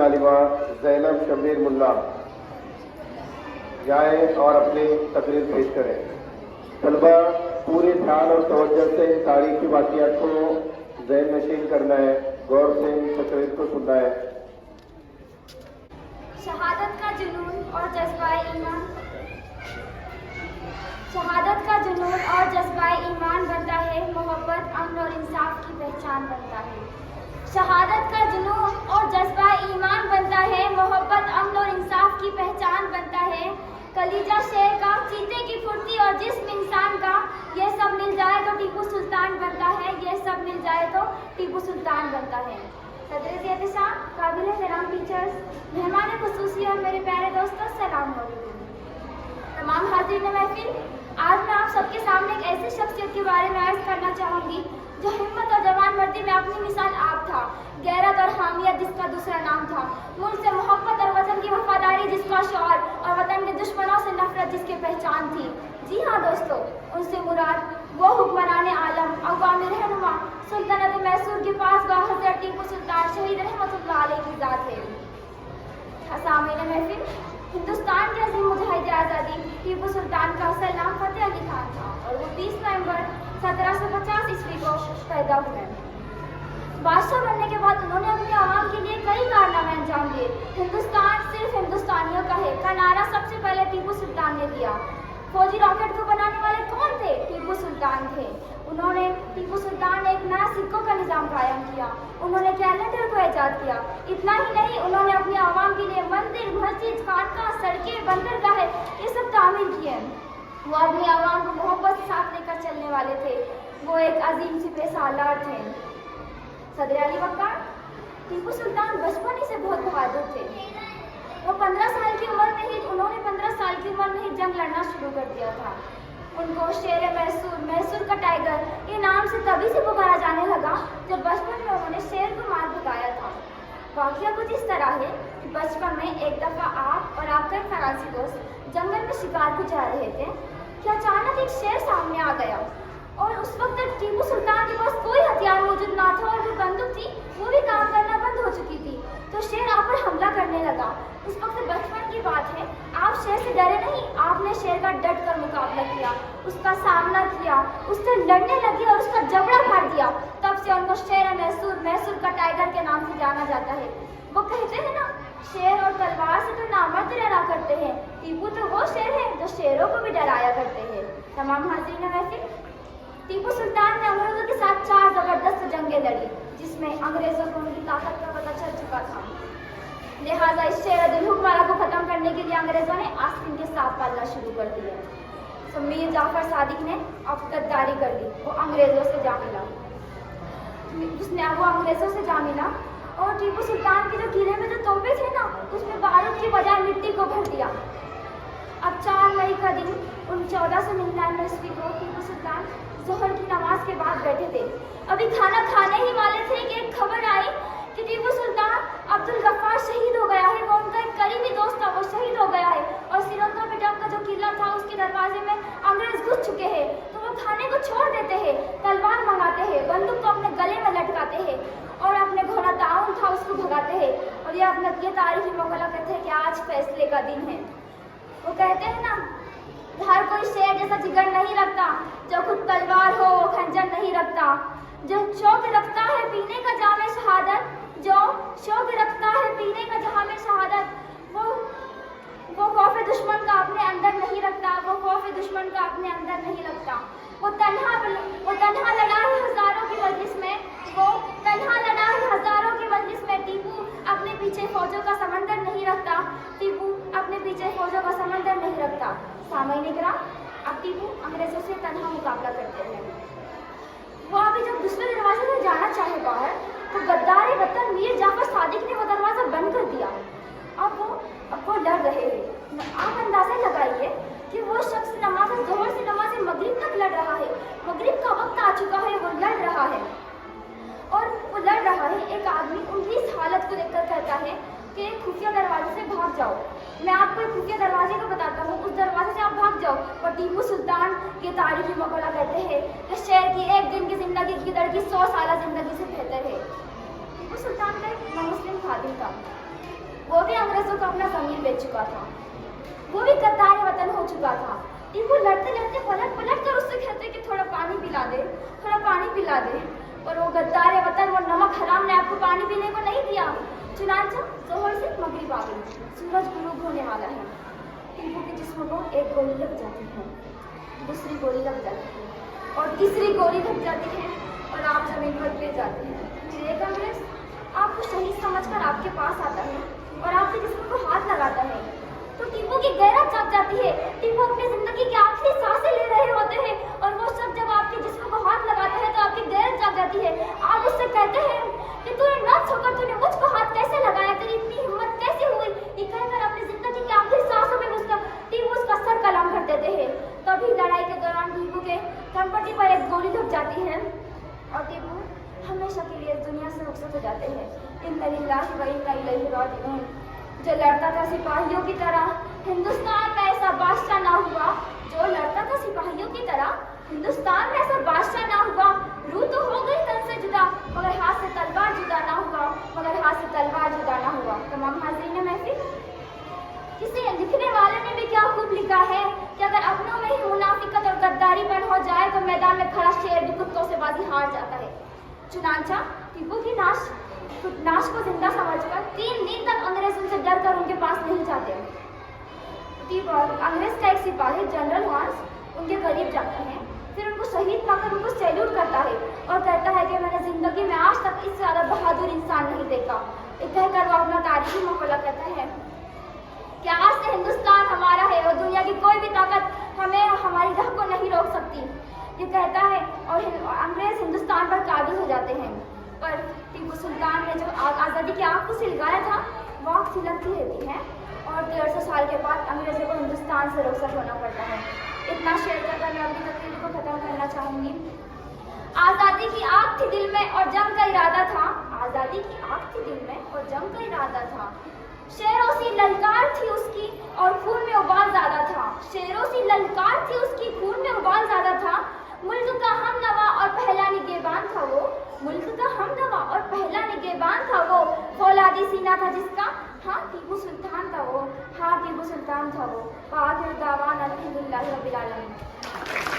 आलिमा ज़ैनब शब्बीर मुल्ला जाएं और अपनी तकरीर पेश करें। तलबा पूरे ध्यान और तवज्जो से इन तारीखी वाक़ियात को ज़हन नशीन करना है, गौर से इन तकरीर को सुनना है। शहादत का जुनून और जज्बाए ईमान, शहादत का जुनून और जज्बाए ईमान बनता है, मोहब्बत अमन और इंसाफ की पहचान बनता है। शहादत का जुनून और जज्बाए ईमान बनता है, मोहब्बत अमन और इंसाफ की पहचान बनता है। कलीजा शेर का, चीते की फुर्ती और जिस्म इंसान का, ये सब मिल जाए तो टीपू सुल्तान बनता है, ये सब मिल जाए तो टीपू सुल्तान बनता है। सदर-ए-एहतशाम, काबिल-ए-एहतराम टीचर्स, मेहमान खुसूसी और मेरे प्यारे दोस्तों, सलाम अलैकुम। तमाम हाज़रीन महफिल, आज मैं आप सबके सामने एक ऐसी शख्सियत के बारे में अर्ज़ करना चाहूँगी जो हिम्मत और जवान मर्दी में अपनी मिसाल आप था, गैरत और हामियत जिसका दूसरा नाम था, मुल्क से मोहब्बत और वतन की वफादारी जिसका शौर, और वतन के दुश्मनों से नफरत जिसकी पहचान थी। जी हाँ दोस्तों, उनसे मुराद वो हुक्मरान आलम, अवामी रहनुमा, सुल्तानत मैसूर के पास बा हज़रत टीपू सुल्तान शहीद रहमतुल्लाह अलैह की ज़ात है। सामईन महफिल, हिंदुस्तान के अजीम मुजाहिद आज़ादी टीपू सुल्तान का असल नाम फतेह अली खान था और वो 30 नवंबर 1750 ईस्वी को पैदा हुए। बादशाह बनने के बाद उन्होंने अपने आवाम के लिए कई कारनामे अंजाम दिए। हिंदुस्तान सिर्फ हिंदुस्तानियों का है का नारा सबसे पहले टीपू सुल्तान ने दिया। फौजी रॉकेट को बनाने वाले कौन थे? टीपू सुल्तान थे। टीपू सुल्तान ने एक नया सिक्कों का निज़ाम कायम किया। उन्होंने कैलेंडर को ईजाद किया। इतना ही नहीं, उन्होंने अपने आवाम के लिए मंदिर, मस्जिद, खानका, सड़कें, बंदरगाहें, ये सब तामीर किए। वो अपनी आवाम को मोहब्बत से साथ लेकर चलने वाले थे। वो एक अजीम सिपह सालार थे। सदर अली वक़ार, टीपू सुल्तान बचपन ही से बहुत बहादुर थे। वो 15 साल की उम्र में ही जंग लड़ना शुरू कर दिया था। उनको शेर मैसूर, मैसूर का टाइगर ये नाम से तभी से पुकारा जाने लगा जब बचपन में उन्होंने शेर को मार भगाया था। वाक़या कुछ इस तरह है कि बचपन में एक दफ़ा आप और आपका एक फरासी दोस्त जंगल में शिकार को जा रहे थे कि अचानक एक शेर सामने आ गया और उस वक्त टीपू सुल्तान के पास कोई हथियार मौजूद ना था और जो बंदूक थी वो भी काम करना बंद हो चुकी थी। तो शेर आप पर हमला करने लगा। उस वक्त बचपन की बात है, आप शेर से डरे नहीं, आपने शेर का डट कर मुकाबला किया, उसका सामना किया, उससे लड़ने लगे और उसका जबड़ा फाड़ दिया। तब से उनको शेर मैसूर, मैसूर का टाइगर के नाम से जाना जाता है। वो कहते हैं ना, शेर और तलवार से तो नामर्द डरा करते हैं, टीपू तो वो शेर है जो शेरों को भी डराया करते हैं। तमाम हाज़रीन महफिल, टीपू सुल्तान ने अंग्रेजों के साथ 4 ज़बरदस्त जंगें लड़ी जिसमें अंग्रेजों को उनकी ताकत का पता चल चुका था। लिहाजा इस शेर दिल हुक्मरान को ख़त्म करने के लिए अंग्रेजों ने आस्तीन के साथ पालना शुरू कर दिया। तो मीर जाफर सादिक ने अब गद्दारी कर दी। वो अंग्रेजों से जा मिला और टीपू सुल्तान के जो किले में जो तोपे थे ना, उसमें बारूद की बजाय मिट्टी को भर दिया। अब 4 मई का दिन 1499 ईस्वी को टीपू सुल्तान ज़ोहर की नमाज के बाद बैठे थे। अभी खाना खाने ही वाले थे कि एक खबर आई कि टीपू सुल्तान अब्दुल गफ्फार शहीद हो गया है। वो उनका एक करीबी दोस्त था, वो शहीद हो गया है और सिरंगा पिटक का जो किला था उसके दरवाजे में अंग्रेज घुस चुके हैं। तो वो खाने को छोड़ देते हैं, तलवार मंगाते हैं, बंदूक को अपने गले में लटकाते हैं और अपने घोड़ा ताउन था उसको भगाते हैं। और ये तारीखी मुग़ल्ला कहते हैं कि आज फैसले का दिन है। वो कहते हैं ना, हर कोई शेर जैसा जिगर नहीं रखता, जो खुद तलवार हो वो खंजर नहीं रखता, जो शौक रखता है पीने का जामे शहादत, जो शौक रखता है पीने का जामे शहादत, वो खौफ दुश्मन का अपने अंदर नहीं रखता, वो खौफ दुश्मन का अपने अंदर नहीं रखता। वो तन्हा लड़ा है हज़ारों की मजलिस में, वो तन्हा लड़ा है हज़ारों की मजलिस में। टीपू अपने पीछे फौजों का समंदर नहीं रखता, टीपू अपने पीछे फौजों का समंदर नहीं रखता। सामईन किराम, अब टीपू अंग्रेजों से तन्हा मुकाबला करते हैं। वो अभी जब दूसरे दरवाजे से जाना चाहे बाहर, तो गद्दार वतन मीर जाफर सादिक ने वो दरवाज़ा बंद कर दिया। अब वो लड़ रहे हैं। आप अंदाज़ा लगाइए कि वो शख्स ज़ोहर से नमाज मगरिब तक लड़ रहा है। मगरिब का वक्त आ चुका है, वो लड़ रहा है और वो लड़ रहा है। एक आदमी उनकी इस हालत को देखकर कहता है कि खुफिया दरवाजे से भाग जाओ। मैं आपको एक खुफिया दरवाजे को बताता हूँ, उस दरवाजे से आप भाग जाओ। और टीपू सुल्तान के तारीखी मुग़ल्ला कहते हैं कि शेर की एक दिन की ज़िंदगी की गिदड़ की 100 साल ज़िंदगी से बेहतर है। टीपू सुल्तान का एक मुस्लिम खादिम था। वो भी अंग्रेजों को अपना जमीन बेच चुका था, वो भी गद्दार वतन हो चुका था। टीपू लड़ते लड़ते पलट पलट कर उससे कहते कि थोड़ा पानी पिला दे, थोड़ा पानी पिला दे। और वो गद्दार वतन, वो नमक हराम ने आपको पानी पीने को नहीं दिया। चुनांचा जोहर से मगरिब आ गई, सूरज गुरूब होने वाला है। टीपू के जिस्म को एक गोली लग जाती है, दूसरी गोली लग जाती है और तीसरी गोली लग जाती है और आप जमीन पर गिर जाते हैं। फिर एक अंग्रेज आपको शहीद समझकर आपके पास आता है और आपके जिस्म को हाथ लगाता है तो टीपू की गैरत जाग जाती है। टीपू अपनी जिंदगी की आखिरी सांसें ले रहे होते हैं और वो सब जब आपके जिस्म को हाथ लगाता है तो आपकी गैरत जाग जाती है। आप उससे कहते हैं कि तूने नर्स होकर तूने मुझको हाथ कैसे लगाया, तेरी इतनी हिम्मत कैसे हुई। ये कहकर अपनी जिंदगी की आखिरी सांसों में टीपू उसका सर कलम कर देते हैं। तभी लड़ाई के दौरान टीपू के कंपटी पर एक गोली लग जाती है और टीपू हमेशा के लिए इस दुनिया से रुखसत हो जाते हैं। इन्ना लिल्लाहि व इन्ना इलैहि राजिऊन। जो लड़ता था सिपाहियों की तरह, हिंदुस्तान में ऐसा बादशाह ना हुआ। जो लड़ता था सिपाहियों की तरह, हिंदुस्तान में ऐसा बादशाह ना हुआ। रूह तो हो गई तन से जुदा, मगर हाथ से तलवार जुदा ना हुआ, मगर हाथ से तलवार जुदा ना हुआ। तमाम हाज़रीन महफिल, किसी लिखने वाले ने भी क्या खूब लिखा है कि अगर अपनों में ही मुनाफिकत और गद्दारीपन हो जाए तो मैदान में खड़ा शेर भी कुत्तों से बाजी हार जाता है। चुनांचा टीपू की नाश को जिंदा समझकर 3 दिन तक अंग्रेज उनसे डर कर उनके पास नहीं जाते। अंग्रेज का एक सिपाही जनरल हांस उनके करीब जाता है, फिर उनको शहीद पाकर उनको सैल्यूट करता है और कहता है कि मैंने जिंदगी में आज तक इससे ज्यादा बहादुर इंसान नहीं देखा। कहकर वो अपना तारीखी मकबला कहता है कि आज से हिंदुस्तान हमारा है और दुनिया की कोई भी ताकत हमें हमारी राह को नहीं रोक सकती। ये कहता है और अंग्रेज हिंदुस्तान पर काबिज हो जाते हैं। पर टीपू सुल्तान ने जो आज़ादी की आग को सिलगाया था वो आग सिलगती रहती है और 150 साल के बाद अंग्रेजों को हिंदुस्तान से रुखसत होना पड़ता है। इतना शेयर करकर मैं अपनी तकरीर को खत्म करना चाहूँगी। आज़ादी की आग थी दिल में और जंग का इरादा था, आज़ादी की आग थी दिल में और जंग का इरादा था। शेरों सी ललकार थी उसकी और खून में उबाल ज़्यादा था, शेरों सी ललकार थी उसकी, खून में उबाल ज़्यादा था। मुल्क का हमनवा और पहला निगहबान था वो, मुल्क का हमनवा और पहला निगहबान था वो। फौलादी सीना था जिसका, हाँ टीपू सुल्तान था वो, हाँ टीपू सुल्तान था वो। आखिर दावाना अल्हम्दुलिल्लाहि रब्बिल आलमीन।